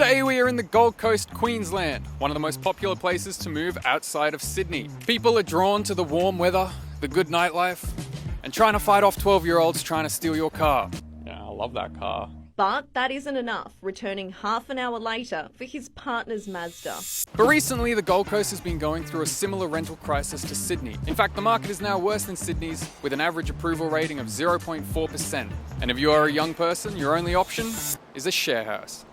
Today we are in the Gold Coast, Queensland, one of the most popular places to move outside of Sydney. People are drawn to the warm weather, the good nightlife, and trying to fight off 12-year-olds trying to steal your car. Yeah, I love that car. But that isn't enough, returning half an hour later for his partner's Mazda. But recently, the Gold Coast has been going through a similar rental crisis to Sydney. In fact, the market is now worse than Sydney's, with an average approval rating of 0.4%. And if you are a young person, your only option is a share house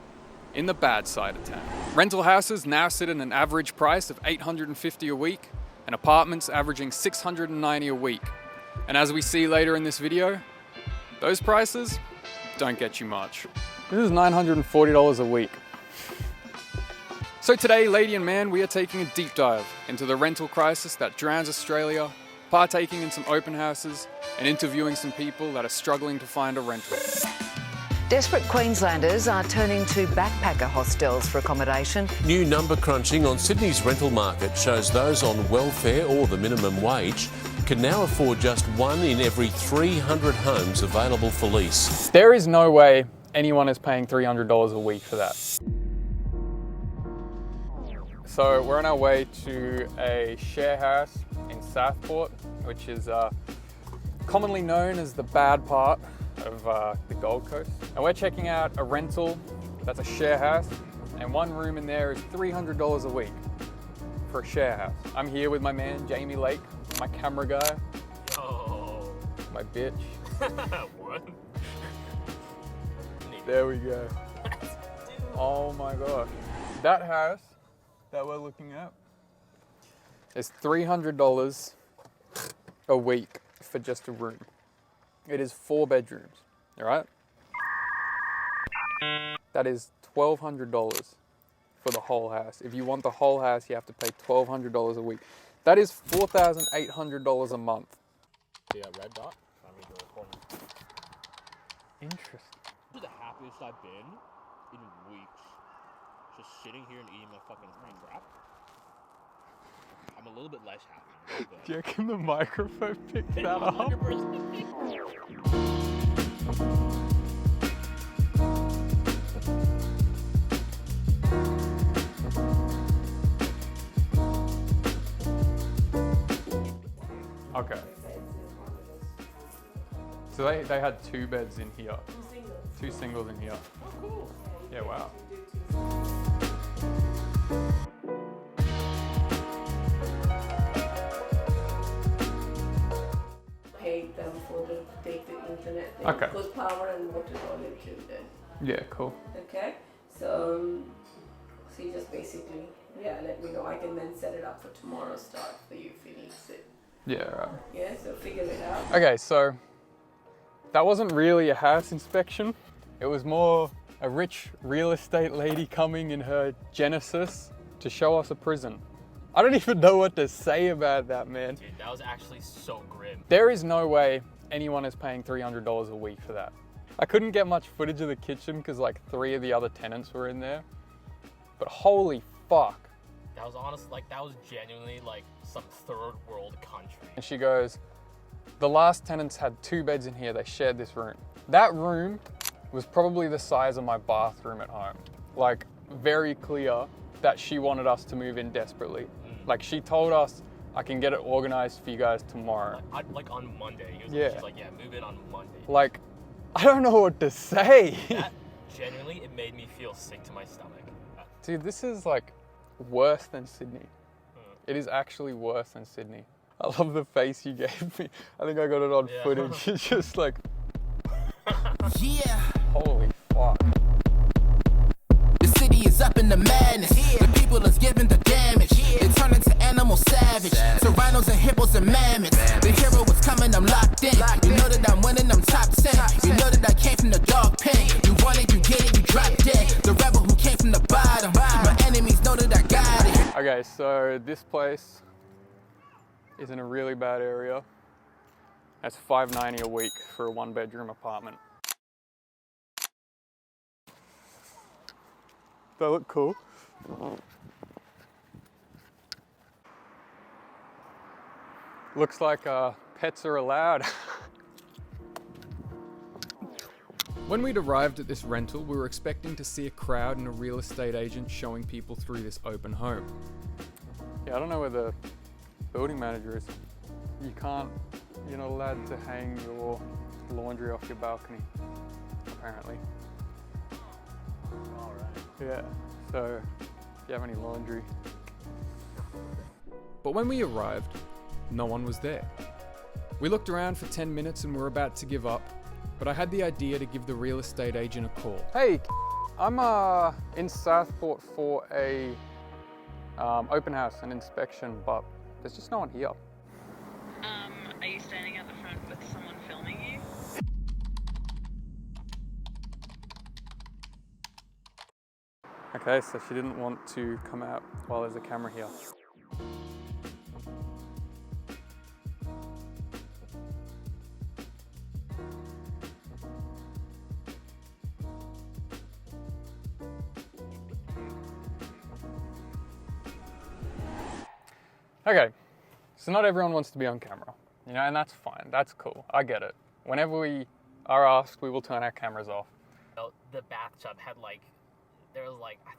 in the bad side of town. Rental houses now sit at an average price of $850 a week, and apartments averaging $690 a week. And as we see later in this video, those prices don't get you much. This is $940 a week. So today, lady and man, we are taking a deep dive into the rental crisis that drowns Australia, partaking in some open houses, and interviewing some people that are struggling to find a rental. Desperate Queenslanders are turning to backpacker hostels for accommodation. New number crunching on Sydney's rental market shows those on welfare or the minimum wage can now afford just 1 in every 300 homes available for lease. There is no way anyone is paying $300 a week for that. So we're on our way to a share house in Southport, which is commonly known as the bad part of the Gold Coast. And we're checking out a rental that's a share house, and one room in there is $300 a week for a share house. I'm here with my man, Jamie Lake, my camera guy. Oh. My bitch. What? There we go. Oh my gosh. That house that we're looking at is $300 a week for just a room. It is 4 bedrooms, all right? That is $1,200 for the whole house. If you want the whole house, you have to pay $1,200 a week. That is $4,800 a month. Yeah, red dot. Interesting. This is the happiest I've been in weeks. Just sitting here and eating my fucking crap. I'm a little bit less happy. But Do you reckon the microphone picked that up? 100%. Okay. So they had 2 beds in here. 2 singles in here. Oh, cool. Yeah, wow. Paid them for to take the internet. Okay. Because power and water is all included. Yeah, cool. Okay. So you just basically, let me know. I can then set it up for tomorrow's start for you if you need it. Yeah, right. Yeah, so figure it out. Okay, so that wasn't really a house inspection. It was more a rich real estate lady coming in her Genesis to show us a prison. I don't even know what to say about that, man. Dude, that was actually so grim. There is no way anyone is paying $300 a week for that. I couldn't get much footage of the kitchen because like 3 of the other tenants were in there. But holy fuck. That was honest, like that was genuinely like some third world country. And she goes, the last tenants had 2 beds in here, they shared this room. That room was probably the size of my bathroom at home. Like, very clear that she wanted us to move in desperately. Like, she told us, I can get it organized for you guys tomorrow. Like on Monday. She's like, yeah, move in on Monday. Like, I don't know what to say. That, genuinely, it made me feel sick to my stomach. Dude, this is like worse than Sydney. It is actually worse than Sydney. I love the face you gave me. I think I got it on footage. It's just like, yeah. Holy fuck. The city is up in the madness. The people is giving the damage. They turn into animal savage. So rhinos and hippos and mammoths. The hero was coming, I'm locked in. You know that I'm winning, I'm top 10. You know that I came from the dog pen. You want it, you get it, you drop dead. The rebel who came from the bottom. My enemies know that I got it. Okay, so this place is in a really bad area. That's $590 a week for a 1-bedroom apartment. They look cool. Looks like pets are allowed. When we'd arrived at this rental, we were expecting to see a crowd and a real estate agent showing people through this open home. Yeah, I don't know where the building manager is. You're not allowed to hang your laundry off your balcony, apparently. All right. Yeah, so if you have any laundry. But when we arrived, no one was there. We looked around for 10 minutes and were about to give up, but I had the idea to give the real estate agent a call. Hey, I'm in Southport for a open house, an inspection, but there's just no one here. Are you standing at the front with someone filming you? Okay, so she didn't want to come out while there's a camera here. Okay, so not everyone wants to be on camera, and that's fine, that's cool, I get it. Whenever we are asked, we will turn our cameras off. The bathtub had I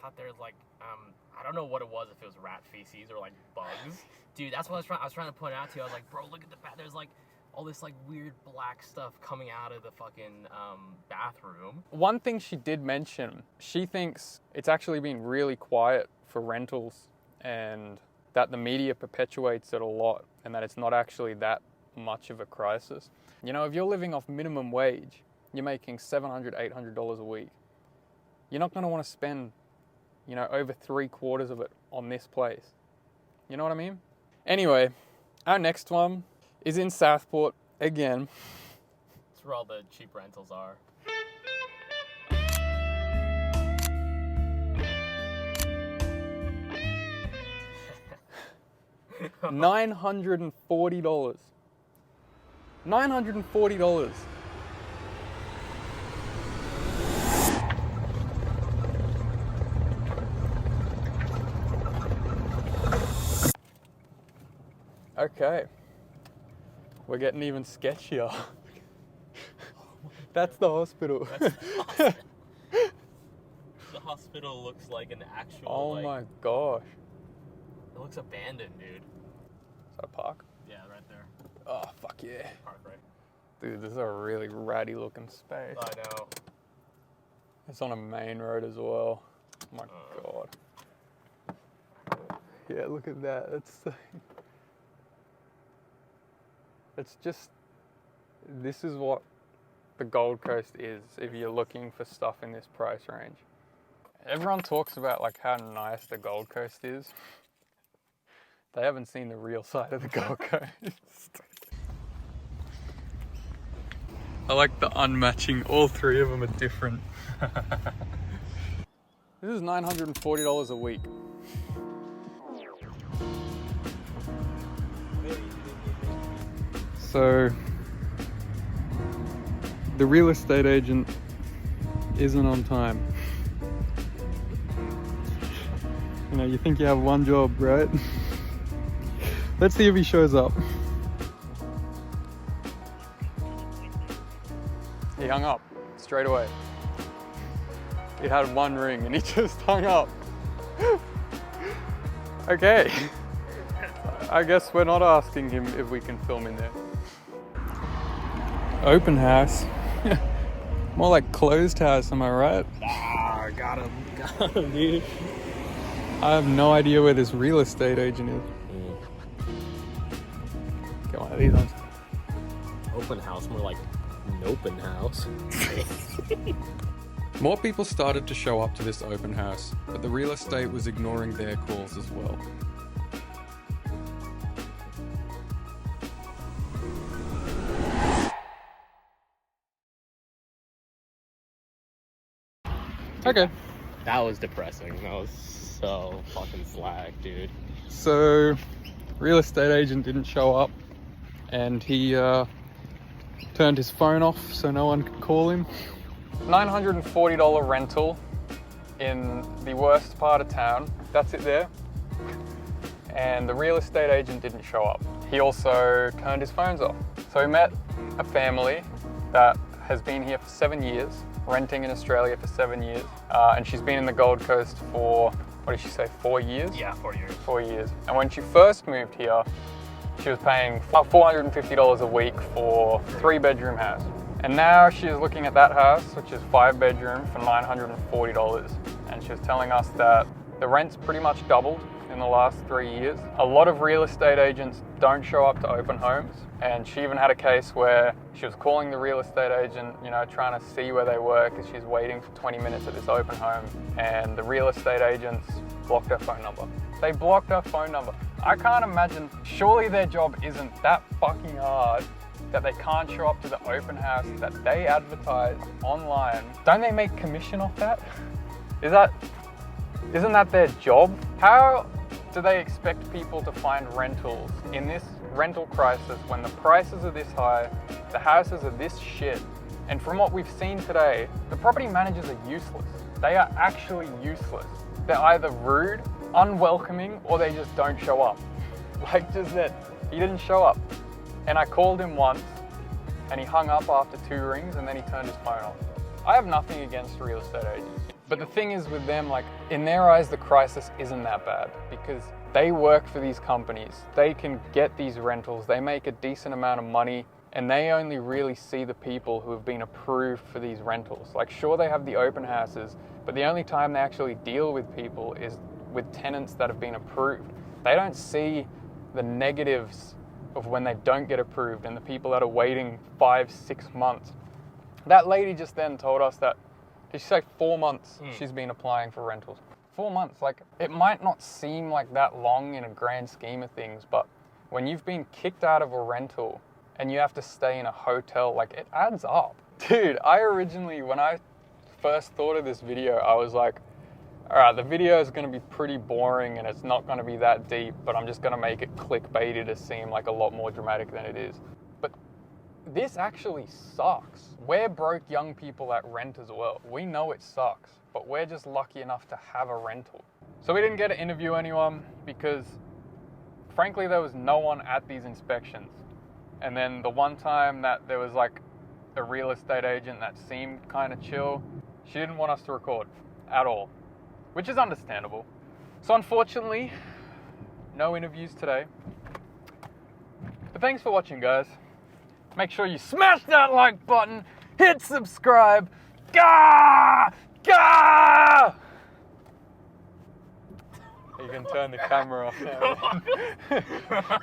thought there was I don't know what it was, if it was rat feces or bugs. Dude, that's what I was trying to point out to you. I was like, bro, look at the there's all this weird black stuff coming out of the fucking bathroom. One thing she did mention, she thinks it's actually been really quiet for rentals and that the media perpetuates it a lot and that it's not actually that much of a crisis. If you're living off minimum wage, you're making $700, $800 a week. You're not going to want to spend, over 3/4 of it on this place. You know what I mean? Anyway, our next one is in Southport again. That's where all the cheap rentals are. $940. $940. Okay. We're getting even sketchier. That's the hospital. That's the hospital. The hospital looks like an actual. Oh my gosh. It looks abandoned, dude. Is that a park? Yeah, right there. Oh, fuck yeah. Park, right? Dude, this is a really ratty looking space. I know. It's on a main road as well. Oh my god. Yeah, look at that. It's just, this is what the Gold Coast is if you're looking for stuff in this price range. Everyone talks about how nice the Gold Coast is. They haven't seen the real side of the Gold Coast. I like the unmatching, all three of them are different. This is $940 a week. So, the real estate agent isn't on time. You think you have one job, right? Let's see if he shows up. He hung up straight away. He had one ring and he just hung up. Okay. I guess we're not asking him if we can film in there. Open house. More like closed house, am I right? Ah, got him, dude. I have no idea where this real estate agent is. Get one of these ones. Open house, more like an open house. More people started to show up to this open house, but the real estate was ignoring their calls as well. Okay. That was depressing. That was so fucking slack, dude. So, real estate agent didn't show up and he turned his phone off so no one could call him. $940 rental in the worst part of town. That's it there. And the real estate agent didn't show up. He also turned his phones off. So we met a family that has been here for 7 years. renting in Australia for 7 years, and she's been in the Gold Coast for, what did she say, 4 years? Yeah, 4 years. 4 years. And when she first moved here, she was paying $450 a week for a 3-bedroom house. And now she's looking at that house, which is 5-bedroom, for $940. And she was telling us that the rent's pretty much doubled in the last 3 years. A lot of real estate agents don't show up to open homes. And she even had a case where she was calling the real estate agent, you know, trying to see where they were because she's waiting for 20 minutes at this open home. And the real estate agents blocked her phone number. They blocked her phone number. I can't imagine, surely their job isn't that fucking hard that they can't show up to the open house that they advertise online. Don't they make commission off that? Isn't that their job? How do they expect people to find rentals in this rental crisis when the prices are this high, the houses are this shit, and from what we've seen today, the property managers are useless. They are actually useless. They're either rude, unwelcoming, or they just don't show up. Like just that, he didn't show up. And I called him once, and he hung up after 2 rings, and then he turned his phone off. I have nothing against real estate agents. But the thing is with them, like, in their eyes, the crisis isn't that bad because they work for these companies. They can get these rentals, they make a decent amount of money, and they only really see the people who have been approved for these rentals. Like, sure, they have the open houses, but the only time they actually deal with people is with tenants that have been approved. They don't see the negatives of when they don't get approved and the people that are waiting 5-6 months. That lady just then told us that, did she say 4 months she's been applying for rentals? 4 months, like, it might not seem like that long in a grand scheme of things, but when you've been kicked out of a rental and you have to stay in a hotel, like, it adds up. Dude, I originally, when I first thought of this video, I was like, all right, the video is going to be pretty boring and it's not going to be that deep, but I'm just going to make it clickbaity to seem like a lot more dramatic than it is. But this actually sucks. We're broke young people that rent as well. We know it sucks, but we're just lucky enough to have a rental. So we didn't get to interview anyone because, frankly, there was no one at these inspections. And then the one time that there was like a real estate agent that seemed kind of chill, she didn't want us to record at all, which is understandable. So unfortunately, no interviews today. But thanks for watching, guys. Make sure you smash that like button, hit subscribe. Gah! Gah! You can turn the camera off now.